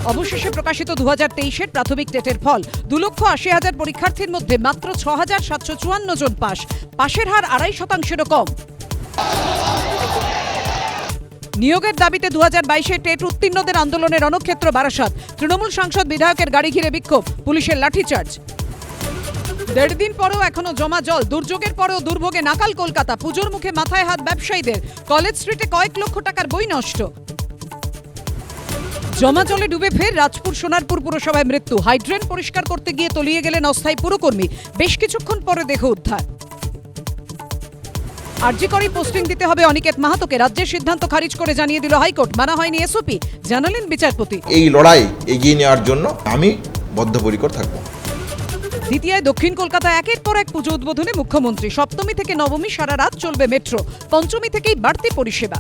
অবশেষে প্রকাশিত 2023-এর প্রাথমিক টেটের ফল। 2,80,000 পরীক্ষার্থীর মধ্যে মাত্র 6,754 জন পাস। পাশের হার 2.5%-এরও কম। নিয়োগের দাবিতে 2022-এর টেট উত্তীর্ণদের আন্দোলনের রণক্ষেত্র বারাসাত। তৃণমূল সাংসদ বিধায়কের গাড়ি ঘিরে বিক্ষোভ, পুলিশের লাঠিচার্জ। 1.5 দিন পরেও এখনো জমা জল। দুর্যোগের পরেও দুর্ভোগে নাকাল কলকাতা। পুজোর মুখে মাথায় হাত ব্যবসায়ীদের। কলেজ স্ট্রিটে কয়েক লক্ষ টাকার বই নষ্ট। জমা জলে ডুবে ফের রাজপুর সোনারপুর পুরসভায় মৃত্যু। হাইড্রেন পরিষ্কার করতে গিয়ে তলিয়ে গেলেন অস্থায়ী পুরকর্মী। বেশ কিছুক্ষণ পরে দেহ উদ্ধার। আরজি করে পোস্টিং দিতে হবে অনিকেত মাহাতোকে। রাজ্যের সিদ্ধান্ত খারিজ করে জানিয়ে দিল হাইকোর্ট। মানা হয়নি এসওপি, জানালেন বিচারপতি। এই লড়াই এগিয়ে নেওয়ার জন্য আমি বদ্ধপরিকর থাকব। দ্বিতীয়ায় দক্ষিণ কলকাতা একের পর এক পুজো উদ্বোধনে মুখ্যমন্ত্রী। সপ্তমী থেকে নবমী সারা রাত চলবে মেট্রো। পঞ্চমী থেকেই বাড়তি পরিষেবা।